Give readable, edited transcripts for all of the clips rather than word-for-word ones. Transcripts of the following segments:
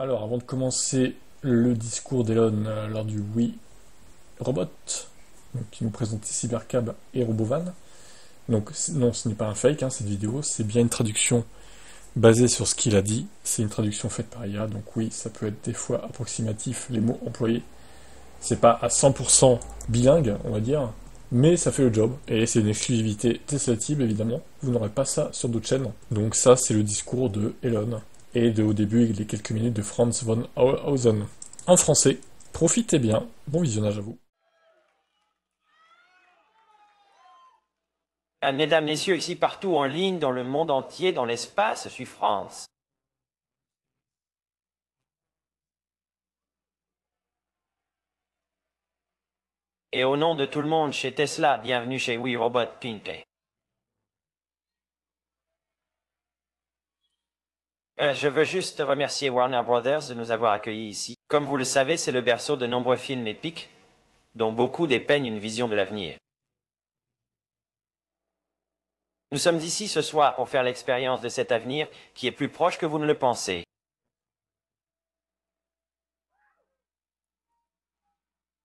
Alors, avant de commencer le discours d'Elon lors du Wii Robot, donc, qui nous présentait Cybercab et Robovan, donc non, ce n'est pas un fake, hein, cette vidéo, c'est bien une traduction basée sur ce qu'il a dit, c'est une traduction faite par IA, donc oui, ça peut être des fois approximatif, les mots employés, c'est pas à 100% bilingue, on va dire, mais ça fait le job, et c'est une exclusivité Teslative, évidemment, vous n'aurez pas ça sur d'autres chaînes, donc ça c'est le discours de Elon, et au début les quelques minutes de Franz von Hausen. En français, profitez bien, bon visionnage à vous. Mesdames, Messieurs, ici partout en ligne, dans le monde entier, dans l'espace, je suis France. Et au nom de tout le monde chez Tesla, bienvenue chez We Robot Pinte. Je veux juste remercier Warner Brothers de nous avoir accueillis ici. Comme vous le savez, c'est le berceau de nombreux films épiques, dont beaucoup dépeignent une vision de l'avenir. Nous sommes ici ce soir pour faire l'expérience de cet avenir qui est plus proche que vous ne le pensez.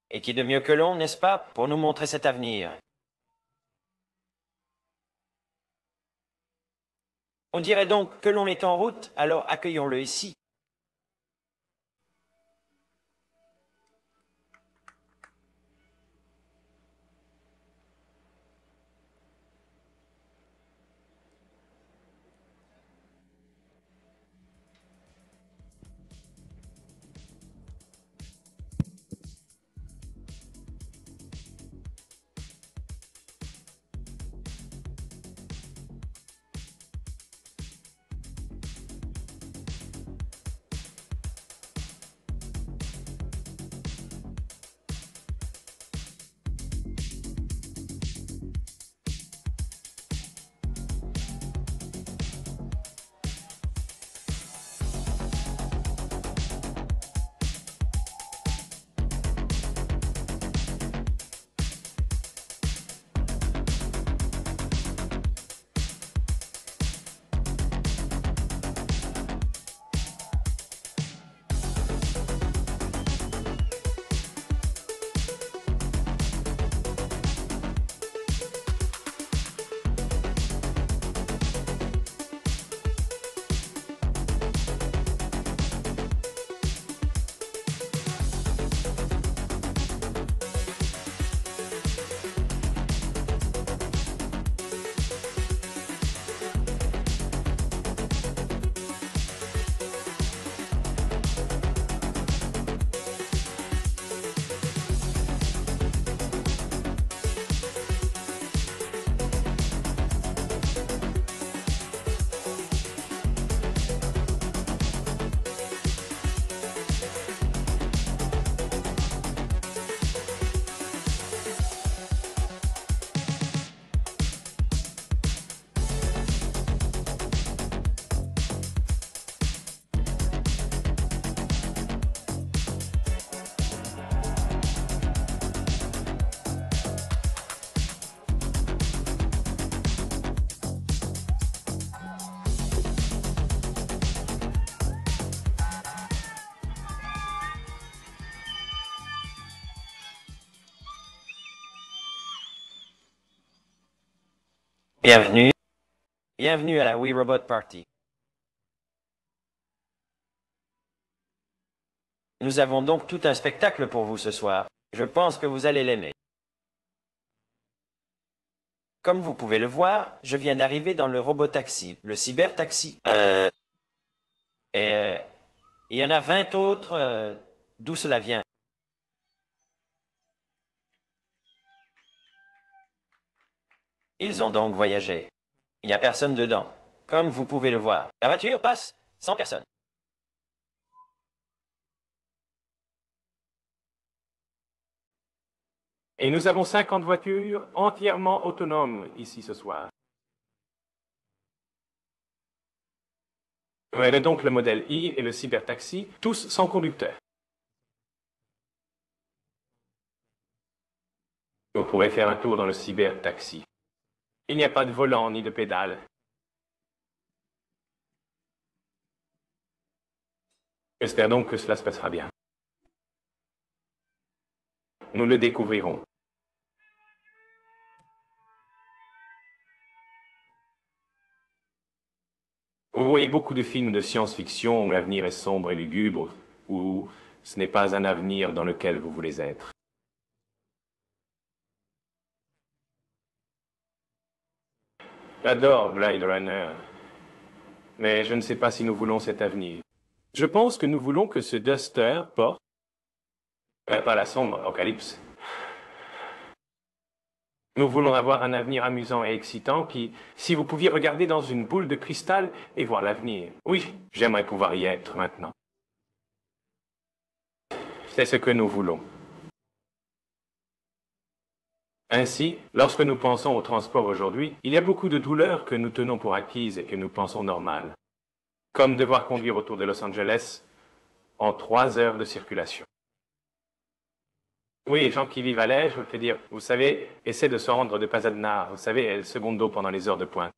Et qui de mieux que l'on, n'est-ce pas, pour nous montrer cet avenir? On dirait donc que l'on est en route, alors accueillons-le ici. Bienvenue. Bienvenue à la We Robot Party. Nous avons donc tout un spectacle pour vous ce soir. Je pense que vous allez l'aimer. Comme vous pouvez le voir, je viens d'arriver dans le robotaxi, le cybertaxi. Et il y en a 20 autres. D'où cela vient? Ils ont donc voyagé. Il n'y a personne dedans, comme vous pouvez le voir. La voiture passe sans personne. Et nous avons 50 voitures entièrement autonomes ici ce soir. Voilà donc le modèle I et le cybertaxi, tous sans conducteur. Vous pourrez faire un tour dans le cybertaxi. Il n'y a pas de volant ni de pédale. J'espère donc que cela se passera bien. Nous le découvrirons. Vous voyez beaucoup de films de science-fiction où l'avenir est sombre et lugubre, où ce n'est pas un avenir dans lequel vous voulez être. J'adore Blade Runner, mais je ne sais pas si nous voulons cet avenir. Je pense que nous voulons que ce Duster porte, pas la sombre apocalypse. Nous voulons avoir un avenir amusant et excitant qui, si vous pouviez regarder dans une boule de cristal et voir l'avenir. Oui, j'aimerais pouvoir y être maintenant. C'est ce que nous voulons. Ainsi, lorsque nous pensons au transport aujourd'hui, il y a beaucoup de douleurs que nous tenons pour acquises et que nous pensons normales. Comme devoir conduire autour de Los Angeles en 3 heures de circulation. Oui, les gens qui vivent à l'est, je vous le fais dire, vous savez, essaient de se rendre de Pasadena, vous savez, El Segundo pendant les heures de pointe.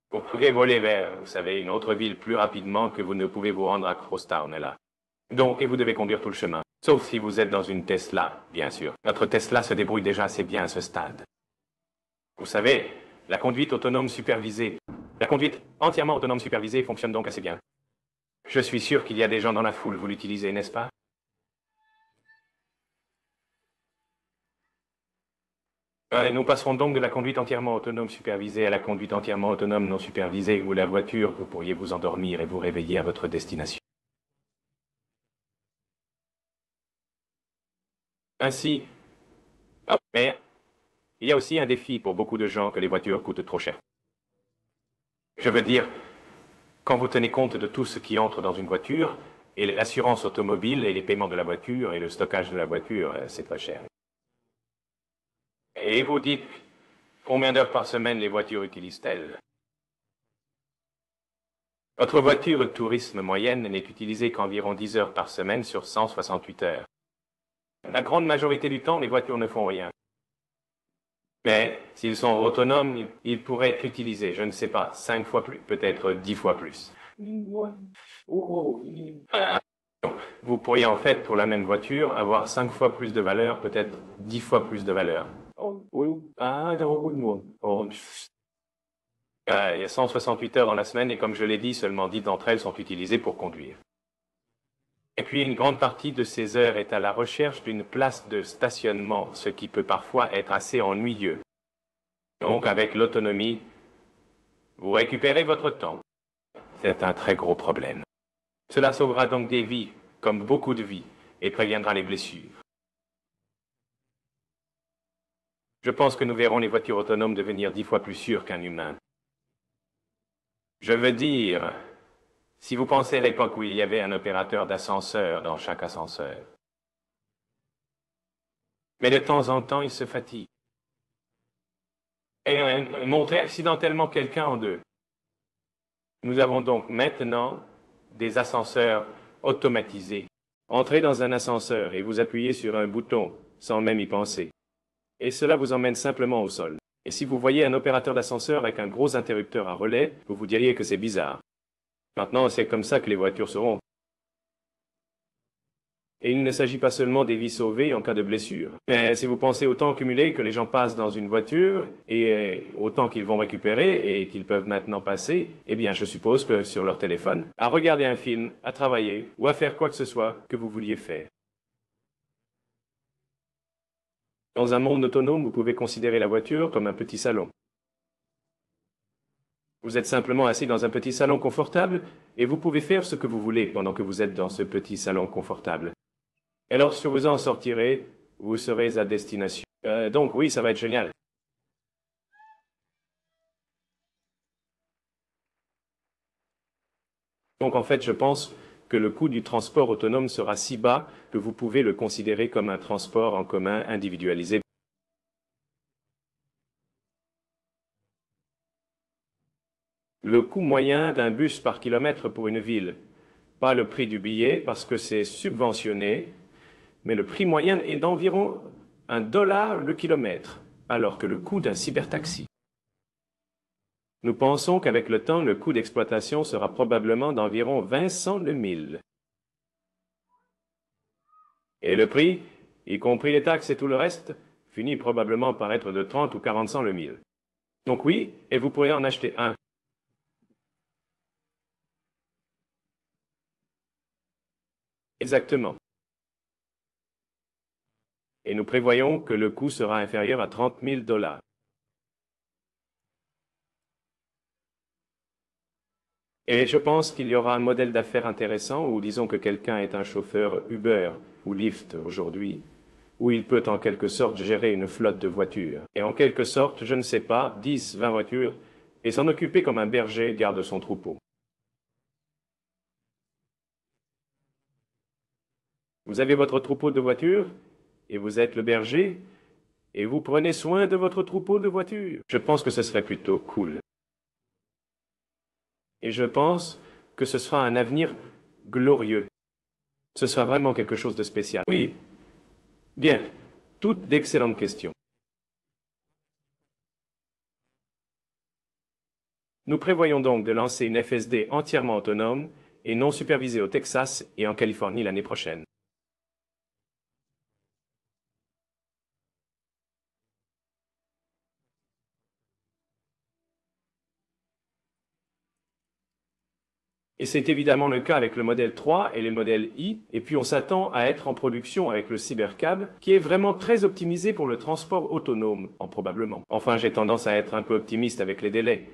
Vous pouvez voler vers, vous savez, une autre ville plus rapidement que vous ne pouvez vous rendre à Crosstown, là. Donc, et vous devez conduire tout le chemin. Sauf si vous êtes dans une Tesla, bien sûr. Notre Tesla se débrouille déjà assez bien à ce stade. Vous savez, la conduite autonome supervisée, la conduite entièrement autonome supervisée fonctionne donc assez bien. Je suis sûr qu'il y a des gens dans la foule, vous l'utilisez, n'est-ce pas? Nous passerons donc de la conduite entièrement autonome supervisée à la conduite entièrement autonome non supervisée, où la voiture, vous pourriez vous endormir et vous réveiller à votre destination. Ainsi, mais il y a aussi un défi pour beaucoup de gens que les voitures coûtent trop cher. Je veux dire, quand vous tenez compte de tout ce qui entre dans une voiture, et l'assurance automobile, et les paiements de la voiture, et le stockage de la voiture, c'est très cher. Et vous dites, combien d'heures par semaine les voitures utilisent-elles? Votre voiture de tourisme moyenne n'est utilisée qu'environ 10 heures par semaine sur 168 heures. La grande majorité du temps, les voitures ne font rien. Mais s'ils sont autonomes, ils pourraient être utilisés, je ne sais pas, 5 fois plus, peut-être 10 fois plus. Vous pourriez en fait, pour la même voiture, avoir 5 fois plus de valeur, peut-être 10 fois plus de valeur. Il y a 168 heures dans la semaine et comme je l'ai dit, seulement 10 d'entre elles sont utilisées pour conduire. Et puis une grande partie de ces heures est à la recherche d'une place de stationnement, ce qui peut parfois être assez ennuyeux. Donc avec l'autonomie, vous récupérez votre temps. C'est un très gros problème. Cela sauvera donc des vies, comme beaucoup de vies, et préviendra les blessures. Je pense que nous verrons les voitures autonomes devenir 10 fois plus sûres qu'un humain. Je veux dire, si vous pensez à l'époque où il y avait un opérateur d'ascenseur dans chaque ascenseur. Mais de temps en temps, il se fatigue. Et montrer accidentellement quelqu'un en deux. Nous avons donc maintenant des ascenseurs automatisés. Entrez dans un ascenseur et vous appuyez sur un bouton sans même y penser. Et cela vous emmène simplement au sol. Et si vous voyez un opérateur d'ascenseur avec un gros interrupteur à relais, vous vous diriez que c'est bizarre. Maintenant, c'est comme ça que les voitures seront. Et il ne s'agit pas seulement des vies sauvées en cas de blessure. Mais si vous pensez au temps cumulé que les gens passent dans une voiture, et au temps qu'ils vont récupérer, et qu'ils peuvent maintenant passer, eh bien, je suppose que sur leur téléphone, à regarder un film, à travailler, ou à faire quoi que ce soit que vous vouliez faire. Dans un monde autonome, vous pouvez considérer la voiture comme un petit salon. Vous êtes simplement assis dans un petit salon confortable et vous pouvez faire ce que vous voulez pendant que vous êtes dans ce petit salon confortable. Et lorsque vous en sortirez, vous serez à destination. Donc oui, ça va être génial. Donc en fait, je pense que le coût du transport autonome sera si bas que vous pouvez le considérer comme un transport en commun individualisé. Le coût moyen d'un bus par kilomètre pour une ville, pas le prix du billet parce que c'est subventionné, mais le prix moyen est d'environ $1 le kilomètre, alors que le coût d'un cybertaxi Nous pensons qu'avec le temps, le coût d'exploitation sera probablement d'environ 20 cents le mille. Et le prix, y compris les taxes et tout le reste, finit probablement par être de 30 ou 40 cents le mille. Donc oui, et vous pourrez en acheter un. Exactement. Et nous prévoyons que le coût sera inférieur à 30 000 $. Et je pense qu'il y aura un modèle d'affaires intéressant où disons que quelqu'un est un chauffeur Uber ou Lyft aujourd'hui, où il peut en quelque sorte gérer une flotte de voitures. Et en quelque sorte, je ne sais pas, 10, 20 voitures, et s'en occuper comme un berger garde son troupeau. Vous avez votre troupeau de voitures, et vous êtes le berger, et vous prenez soin de votre troupeau de voitures. Je pense que ce serait plutôt cool. Et je pense que ce sera un avenir glorieux. Ce sera vraiment quelque chose de spécial. Oui. Bien. Toutes d'excellentes questions. Nous prévoyons donc de lancer une FSD entièrement autonome et non supervisée au Texas et en Californie l'année prochaine. Et c'est évidemment le cas avec le modèle 3 et le modèle I, et puis on s'attend à être en production avec le Cybercab, qui est vraiment très optimisé pour le transport autonome, probablement. Enfin, j'ai tendance à être un peu optimiste avec les délais.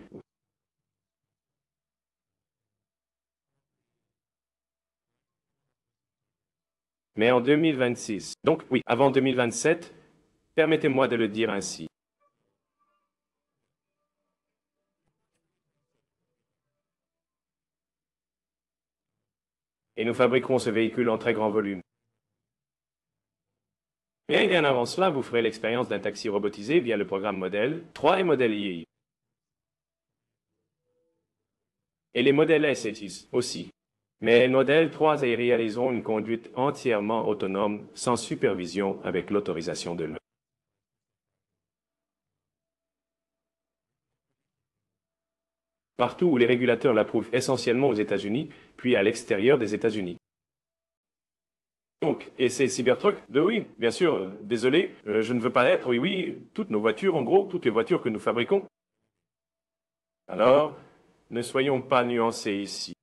Mais en 2026, donc oui, avant 2027, permettez-moi de le dire ainsi. Et nous fabriquerons ce véhicule en très grand volume. Mais bien avant cela, vous ferez l'expérience d'un taxi robotisé via le programme Modèle 3 et Modèle I. Et les modèles S et 6 aussi. Mais Modèle 3 et réaliseront une conduite entièrement autonome, sans supervision, avec l'autorisation de l'homme. Partout où les régulateurs l'approuvent, essentiellement aux États-Unis, puis à l'extérieur des États-Unis. Donc, et c'est Cybertruck de oui, bien sûr, désolé, je ne veux pas être, oui, oui, toutes nos voitures, en gros, toutes les voitures que nous fabriquons. Alors, ne soyons pas nuancés ici.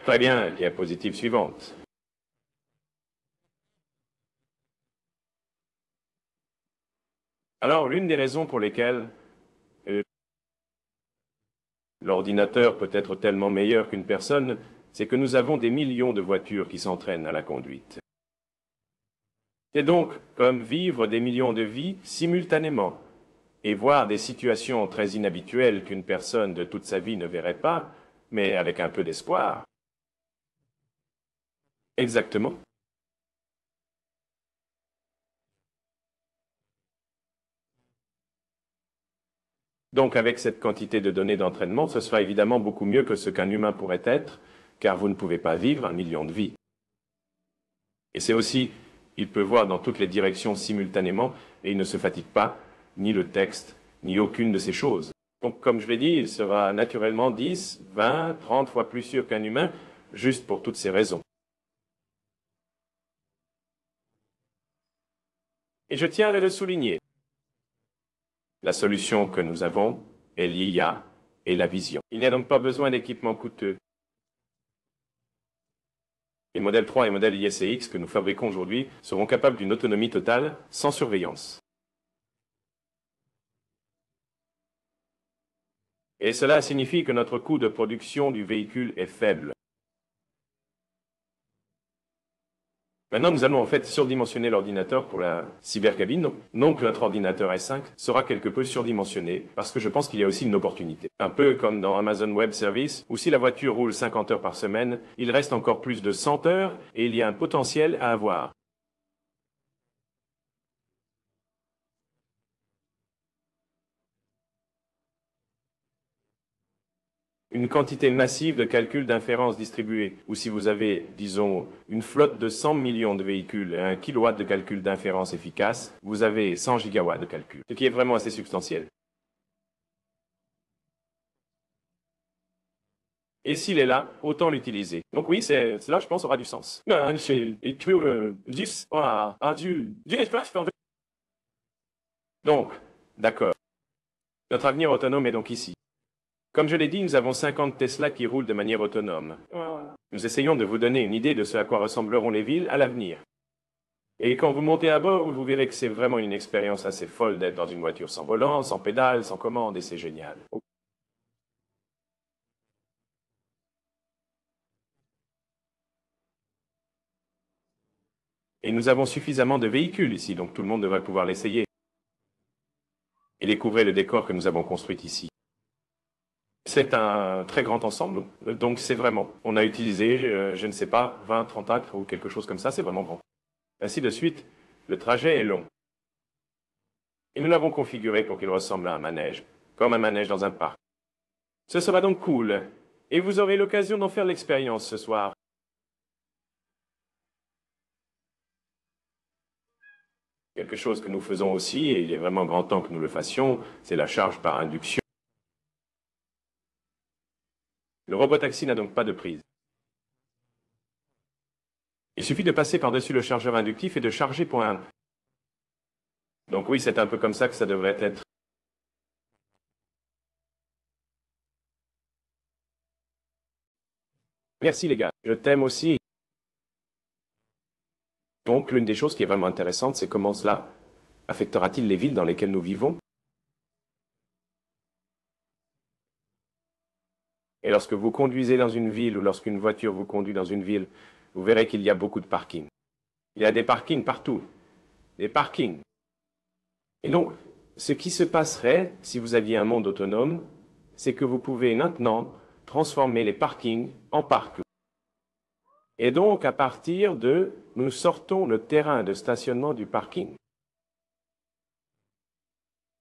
Très bien, diapositive suivante. Alors, l'une des raisons pour lesquelles l'ordinateur peut être tellement meilleur qu'une personne, c'est que nous avons des millions de voitures qui s'entraînent à la conduite. C'est donc comme vivre des millions de vies simultanément et voir des situations très inhabituelles qu'une personne de toute sa vie ne verrait pas, mais avec un peu d'espoir. Exactement. Donc avec cette quantité de données d'entraînement, ce sera évidemment beaucoup mieux que ce qu'un humain pourrait être, car vous ne pouvez pas vivre un million de vies. Et c'est aussi, il peut voir dans toutes les directions simultanément, et il ne se fatigue pas, ni le texte, ni aucune de ces choses. Donc comme je l'ai dit, il sera naturellement 10, 20, 30 fois plus sûr qu'un humain, juste pour toutes ces raisons. Et je tiens à le souligner. La solution que nous avons est l'IA et la vision. Il n'y a donc pas besoin d'équipements coûteux. Les modèles 3 et modèles ISX que nous fabriquons aujourd'hui seront capables d'une autonomie totale sans surveillance. Et cela signifie que notre coût de production du véhicule est faible. Maintenant, nous allons en fait surdimensionner l'ordinateur pour la cybercabine. Donc notre ordinateur S5 sera quelque peu surdimensionné parce que je pense qu'il y a aussi une opportunité. Un peu comme dans Amazon Web Service, où si la voiture roule 50 heures par semaine, il reste encore plus de 100 heures et il y a un potentiel à avoir. une quantité massive de calculs d'inférence distribués, ou si vous avez, disons, une flotte de 100 millions de véhicules et 1 kilowatt de calcul d'inférence efficace, vous avez 100 gigawatts de calcul, ce qui est vraiment assez substantiel. Et s'il est là, autant l'utiliser. Donc oui, cela, je pense, aura du sens. Donc, d'accord. Notre avenir autonome est donc ici. Comme je l'ai dit, nous avons 50 Tesla qui roulent de manière autonome. Nous essayons de vous donner une idée de ce à quoi ressembleront les villes à l'avenir. Et quand vous montez à bord, vous verrez que c'est vraiment une expérience assez folle d'être dans une voiture sans volant, sans pédale, sans commande, et c'est génial. Et nous avons suffisamment de véhicules ici, donc tout le monde devrait pouvoir l'essayer. Et découvrir le décor que nous avons construit ici. C'est un très grand ensemble, donc c'est vraiment, on a utilisé, je ne sais pas, 20, 30 acres ou quelque chose comme ça, c'est vraiment grand. Ainsi de suite, le trajet est long. Et nous l'avons configuré pour qu'il ressemble à un manège, comme un manège dans un parc. Ce sera donc cool, et vous aurez l'occasion d'en faire l'expérience ce soir. Quelque chose que nous faisons aussi, et il est vraiment grand temps que nous le fassions, c'est la charge par induction. Le robotaxi n'a donc pas de prise. Il suffit de passer par-dessus le chargeur inductif et de charger pour un... Donc oui, c'est un peu comme ça que ça devrait être. Merci les gars, je t'aime aussi. Donc l'une des choses qui est vraiment intéressante, c'est comment cela affectera-t-il les villes dans lesquelles nous vivons? Et lorsque vous conduisez dans une ville ou lorsqu'une voiture vous conduit dans une ville, vous verrez qu'il y a beaucoup de parkings. Il y a des parkings partout. Des parkings. Et donc, ce qui se passerait si vous aviez un monde autonome, c'est que vous pouvez maintenant transformer les parkings en parcs. Et donc, à partir de, nous sortons le terrain de stationnement du parking.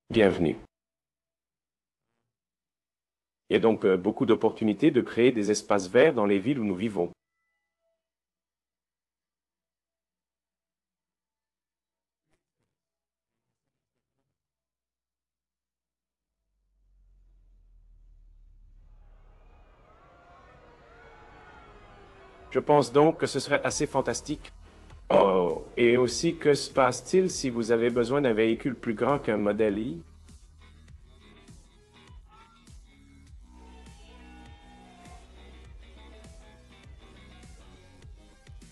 Bienvenue. Il y a donc beaucoup d'opportunités de créer des espaces verts dans les villes où nous vivons. Je pense donc que ce serait assez fantastique. Oh, et aussi, que se passe-t-il si vous avez besoin d'un véhicule plus grand qu'un modèle I?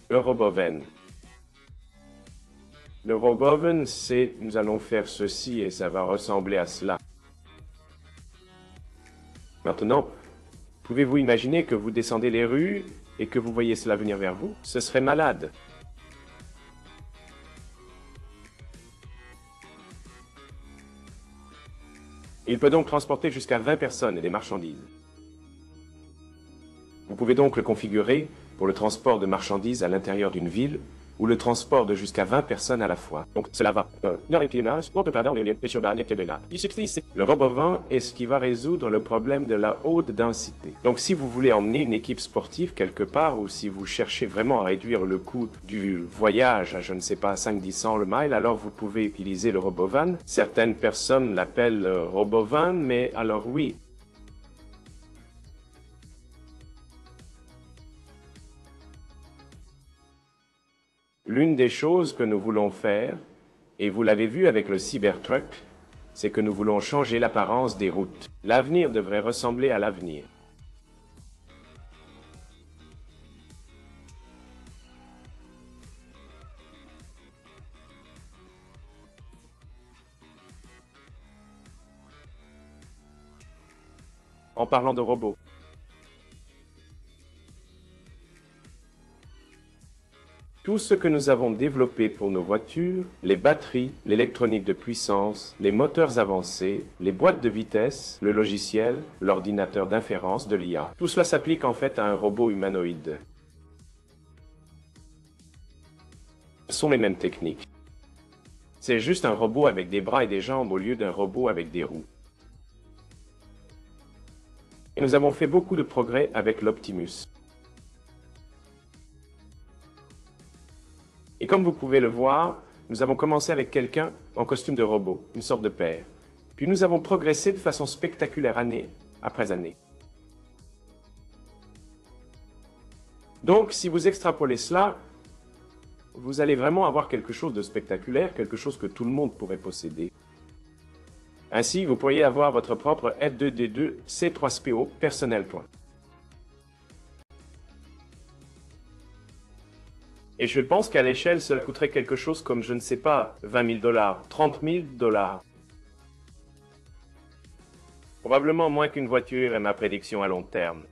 Le Roboven. Le Roboven, c'est nous allons faire ceci et ça va ressembler à cela. Maintenant, pouvez-vous imaginer que vous descendez les rues et que vous voyez cela venir vers vous? Ce serait malade. Il peut donc transporter jusqu'à 20 personnes et des marchandises. Vous pouvez donc le configurer pour le transport de marchandises à l'intérieur d'une ville ou le transport de jusqu'à 20 personnes à la fois. Donc cela va. Le Robovan est ce qui va résoudre le problème de la haute densité. Donc si vous voulez emmener une équipe sportive quelque part ou si vous cherchez vraiment à réduire le coût du voyage à, je ne sais pas, 5-10 cents le mile, alors vous pouvez utiliser le Robovan. Certaines personnes l'appellent Robovan, mais alors oui. L'une des choses que nous voulons faire, et vous l'avez vu avec le Cybertruck, c'est que nous voulons changer l'apparence des routes. L'avenir devrait ressembler à l'avenir. En parlant de robots. Tout ce que nous avons développé pour nos voitures, les batteries, l'électronique de puissance, les moteurs avancés, les boîtes de vitesse, le logiciel, l'ordinateur d'inférence de l'IA, tout cela s'applique en fait à un robot humanoïde. Ce sont les mêmes techniques. C'est juste un robot avec des bras et des jambes au lieu d'un robot avec des roues. Et nous avons fait beaucoup de progrès avec l'Optimus. Et comme vous pouvez le voir, nous avons commencé avec quelqu'un en costume de robot, une sorte de père. Puis nous avons progressé de façon spectaculaire année après année. Donc, si vous extrapolez cela, vous allez vraiment avoir quelque chose de spectaculaire, quelque chose que tout le monde pourrait posséder. Ainsi, vous pourriez avoir votre propre R2D2 C3PO personnel. Et je pense qu'à l'échelle, cela coûterait quelque chose comme, je ne sais pas, 20 000 $, 30 000 $. Probablement moins qu'une voiture est ma prédiction à long terme.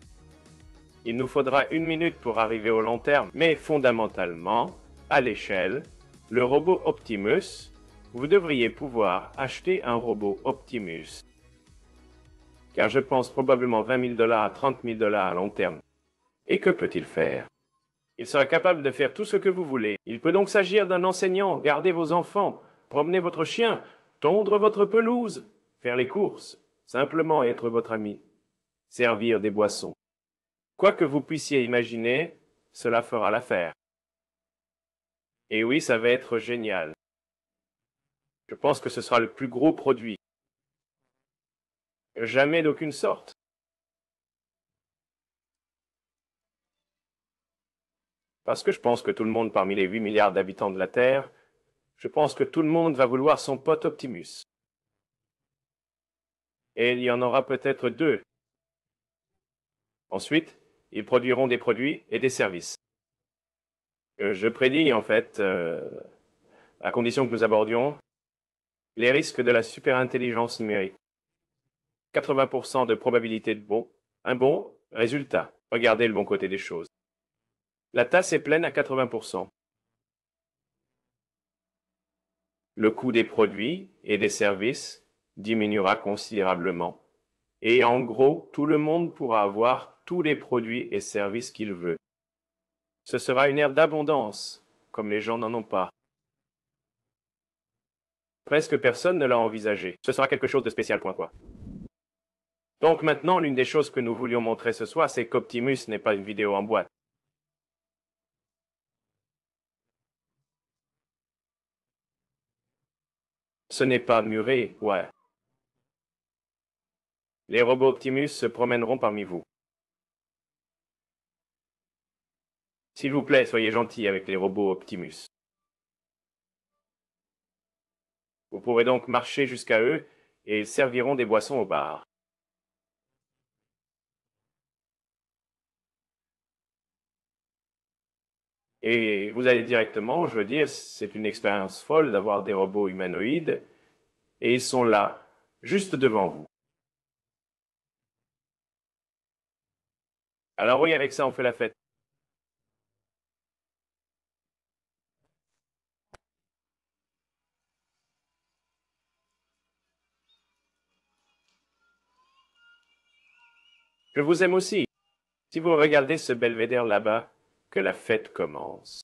Il nous faudra 1 minute pour arriver au long terme, mais fondamentalement, à l'échelle, le robot Optimus, vous devriez pouvoir acheter un robot Optimus. Car je pense probablement 20 000 $, 30 000 $ à long terme. Et que peut-il faire? Il sera capable de faire tout ce que vous voulez. Il peut donc s'agir d'un enseignant, garder vos enfants, promener votre chien, tondre votre pelouse, faire les courses, simplement être votre ami, servir des boissons. Quoi que vous puissiez imaginer, cela fera l'affaire. Et oui, ça va être génial. Je pense que ce sera le plus gros produit. Jamais d'aucune sorte. Parce que je pense que tout le monde parmi les 8 milliards d'habitants de la Terre, je pense que tout le monde va vouloir son pote Optimus. Et il y en aura peut-être 2. Ensuite, ils produiront des produits et des services. Je prédis en fait, à condition que nous abordions, les risques de la superintelligence numérique. 80% de probabilité de un bon résultat. Regardez le bon côté des choses. La tasse est pleine à 80%. Le coût des produits et des services diminuera considérablement. Et en gros, tout le monde pourra avoir tous les produits et services qu'il veut. Ce sera une ère d'abondance, comme les gens n'en ont pas. Presque personne ne l'a envisagé. Ce sera quelque chose de spécial, point quoi. Donc maintenant, l'une des choses que nous voulions montrer ce soir, c'est qu'Optimus n'est pas une vidéo en boîte. Ce n'est pas muré, ouais. Les robots Optimus se promèneront parmi vous. S'il vous plaît, soyez gentils avec les robots Optimus. Vous pourrez donc marcher jusqu'à eux et ils serviront des boissons au bar. Et vous allez directement, je veux dire, c'est une expérience folle d'avoir des robots humanoïdes et ils sont là, juste devant vous. Alors oui, avec ça, on fait la fête. Je vous aime aussi. Si vous regardez ce belvédère là-bas, que la fête commence.